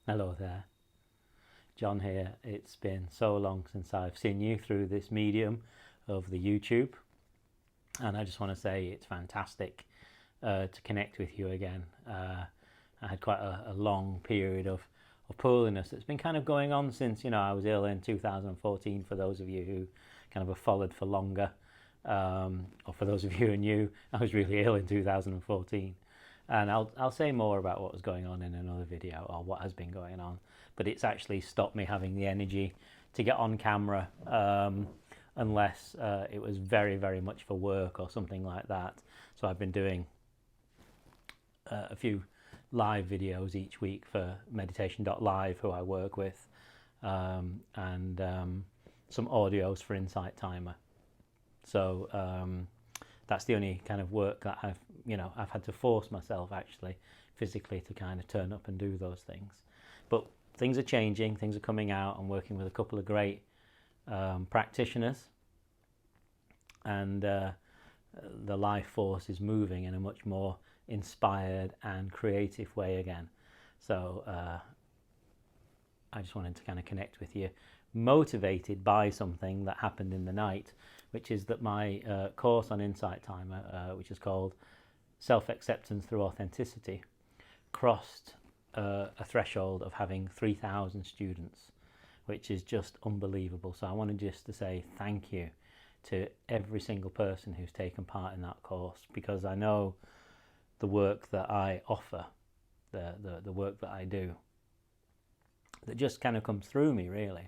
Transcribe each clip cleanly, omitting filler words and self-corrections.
Hello there, John here. It's been so long since I've seen you through this medium of the YouTube, and I just want to say it's fantastic to connect with you again. I had quite a long period of poorliness that's been kind of going on since I was ill in 2014. For those of you who kind of have followed for longer, or for those of you who are new, I was really ill in 2014. And I'll say more about what was going on in another video, or what has been going on, but it's actually stopped me having the energy to get on camera, unless it was very much for work or something like that. So I've been doing a few live videos each week for meditation.live, who I work with, and some audios for Insight Timer. So that's the only kind of work that I've had to force myself actually physically to kind of turn up and do those things. But things are changing, things are coming out. I'm working with a couple of great practitioners, and the life force is moving in a much more inspired and creative way again. So I just wanted to kind of connect with you, motivated by something that happened in the night, which is that my course on Insight Timer, which is called Self-Acceptance Through Authenticity, crossed a threshold of having 3,000 students, which is just unbelievable. So I wanted just to say thank you to every single person who's taken part in that course, because I know the work that I offer, the work that I do, that just kind of comes through me really,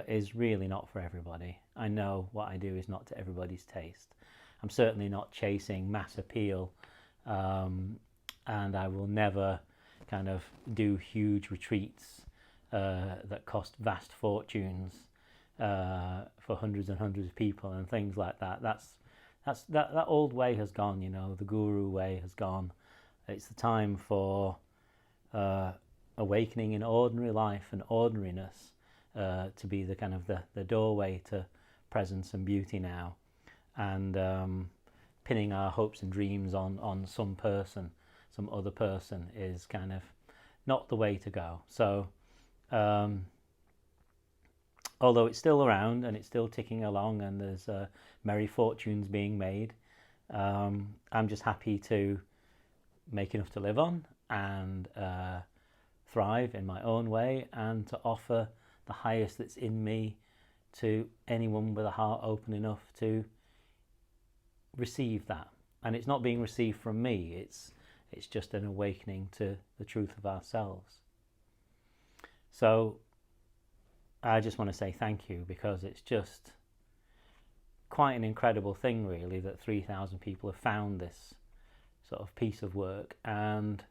is really not for everybody. I know what I do is not to everybody's taste. I'm certainly not chasing mass appeal, and I will never kind of do huge retreats that cost vast fortunes for hundreds and hundreds of people and things like that. That old way has gone. The guru way has gone. It's the time for awakening in ordinary life and ordinariness to be the kind of the doorway to presence and beauty now, and pinning our hopes and dreams on some person, some other person, is kind of not the way to go. So although it's still around and it's still ticking along, and there's merry fortunes being made, I'm just happy to make enough to live on and thrive in my own way, and to offer the highest that's in me to anyone with a heart open enough to receive that. And it's not being received from me, it's just an awakening to the truth of ourselves. So I just want to say thank you, because it's just quite an incredible thing really that 3,000 people have found this sort of piece of work. And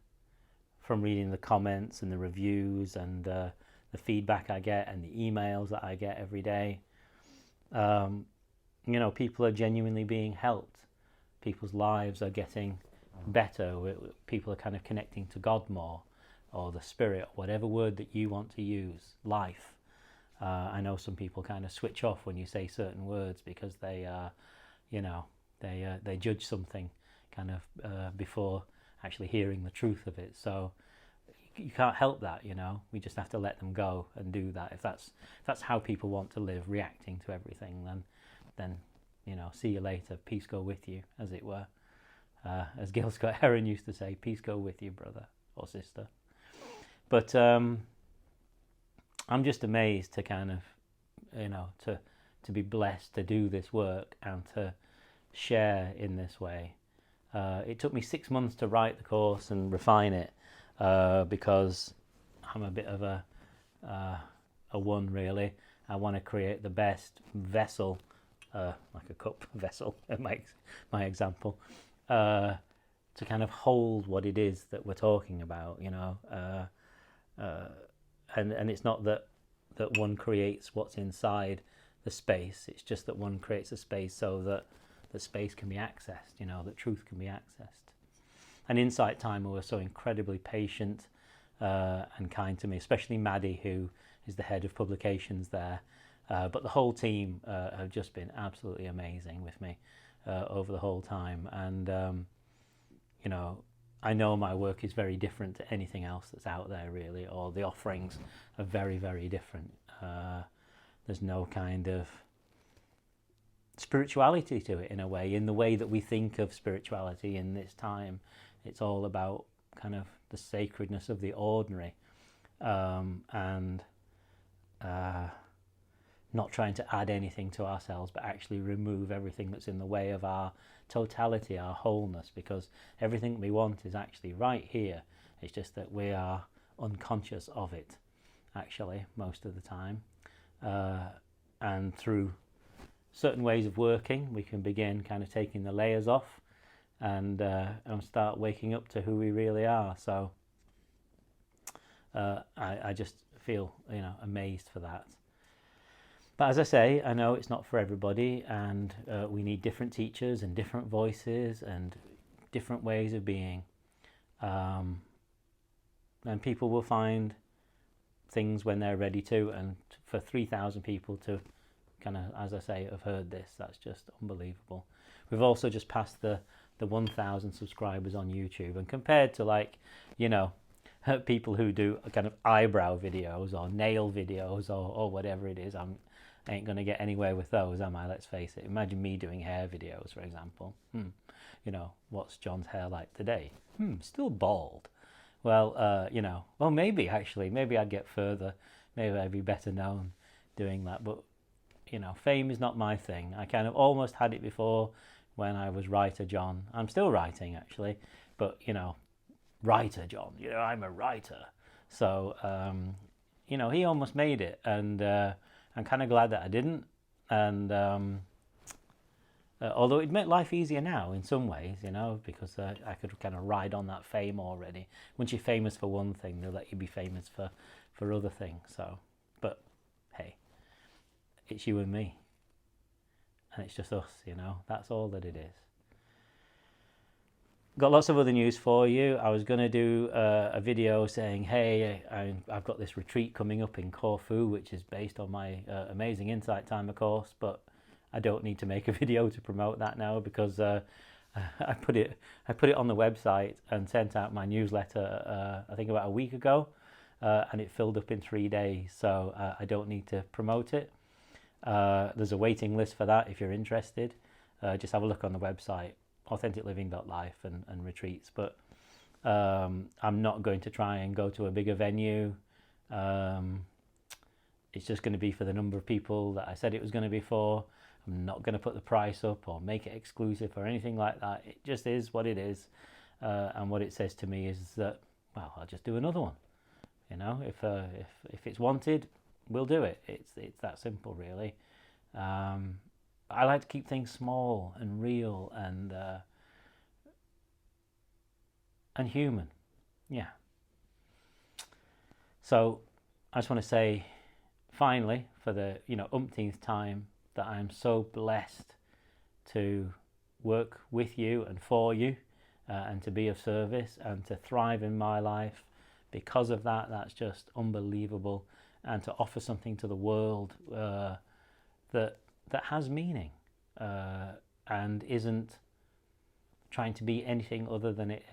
from reading the comments and the reviews and the feedback I get and the emails that I get every day, people are genuinely being helped. People's lives are getting better. People are kind of connecting to God more, or the spirit, or whatever word that you want to use, life. I know some people kind of switch off when you say certain words, because they judge something kind of before actually hearing the truth of it. So you can't help that, we just have to let them go and do that. If that's how people want to live, reacting to everything, then see you later, peace go with you, as it were. As Gil Scott Heron used to say, peace go with you, brother or sister. But I'm just amazed to kind of, to be blessed to do this work and to share in this way. It took me 6 months to write the course and refine it, because I'm a bit of a one really. I want to create the best vessel, like a cup vessel, my example, to kind of hold what it is that we're talking about, and it's not that one creates what's inside the space. It's just that one creates a space so that the space can be accessed, that truth can be accessed. And Insight Timer were so incredibly patient and kind to me, especially Maddie, who is the head of publications there. But the whole team have just been absolutely amazing with me over the whole time. And, I know my work is very different to anything else that's out there, really, or the offerings are very, very different. There's no kind of spirituality to it, in a way, in the way that we think of spirituality in this time. It's all about kind of the sacredness of the ordinary, and not trying to add anything to ourselves, but actually remove everything that's in the way of our totality, our wholeness, because everything we want is actually right here. It's just that we are unconscious of it, actually, most of the time. And through certain ways of working, we can begin kind of taking the layers off and start waking up to who we really are. So I just feel, amazed for that. But as I say, I know it's not for everybody, and we need different teachers and different voices and different ways of being. And people will find things when they're ready to, and for 3,000 people to kind of, as I say, have heard this, that's just unbelievable. We've also just passed the 1,000 subscribers on YouTube, and compared to people who do kind of eyebrow videos or nail videos or whatever it is, I ain't going to get anywhere with those, am I? Let's face it. Imagine me doing hair videos, for example. What's John's hair like today? Still bald. Well, maybe I'd get further. Maybe I'd be better known doing that. But, fame is not my thing. I kind of almost had it before when I was Writer John. I'm still writing, actually. But, Writer John, I'm a writer. So, he almost made it. And I'm kind of glad that I didn't. And although it made life easier now in some ways, because I could kind of ride on that fame already. Once you're famous for one thing, they'll let you be famous for other things. So, but hey, it's you and me, and it's just us. That's all that it is. Got lots of other news for you. I was going to do a video saying, hey, I've got this retreat coming up in Corfu, which is based on my amazing Insight Timer course, but I don't need to make a video to promote that now, because I put it on the website and sent out my newsletter I think about a week ago, and it filled up in 3 days, so I don't need to promote it. There's a waiting list for that if you're interested. Just have a look on the website, authenticliving.life, and retreats. But I'm not going to try and go to a bigger venue. It's just going to be for the number of people that I said it was going to be for. I'm not going to put the price up or make it exclusive or anything like that. It just is what it is. And what it says to me is that, well, I'll just do another one. If it's wanted, we'll do it. It's that simple, really. I like to keep things small and real and human. Yeah. So I just want to say, finally, for the umpteenth time, that I'm so blessed to work with you and for you, and to be of service and to thrive in my life. Because of that, that's just unbelievable. And to offer something to the world that has meaning and isn't trying to be anything other than it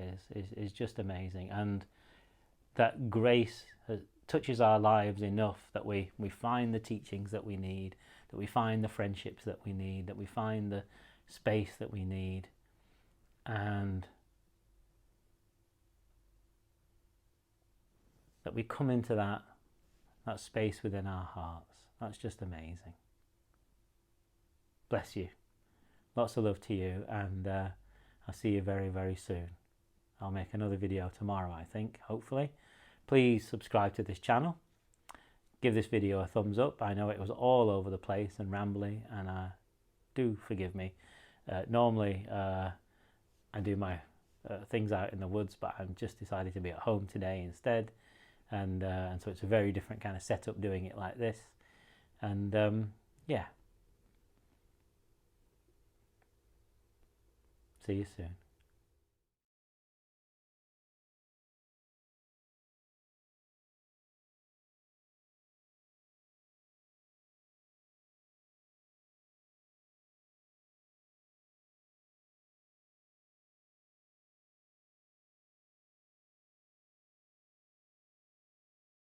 is just amazing. And that grace touches our lives enough that we find the teachings that we need, that we find the friendships that we need, that we find the space that we need, and that we come into that space within our hearts. That's just amazing. Bless you. Lots of love to you, and I'll see you very, very soon. I'll make another video tomorrow, I think, hopefully. Please subscribe to this channel. Give this video a thumbs up. I know it was all over the place and rambly, and do forgive me. Normally, I do my things out in the woods, but I've just decided to be at home today instead. And so it's a very different kind of setup doing it like this. And yeah. See you soon.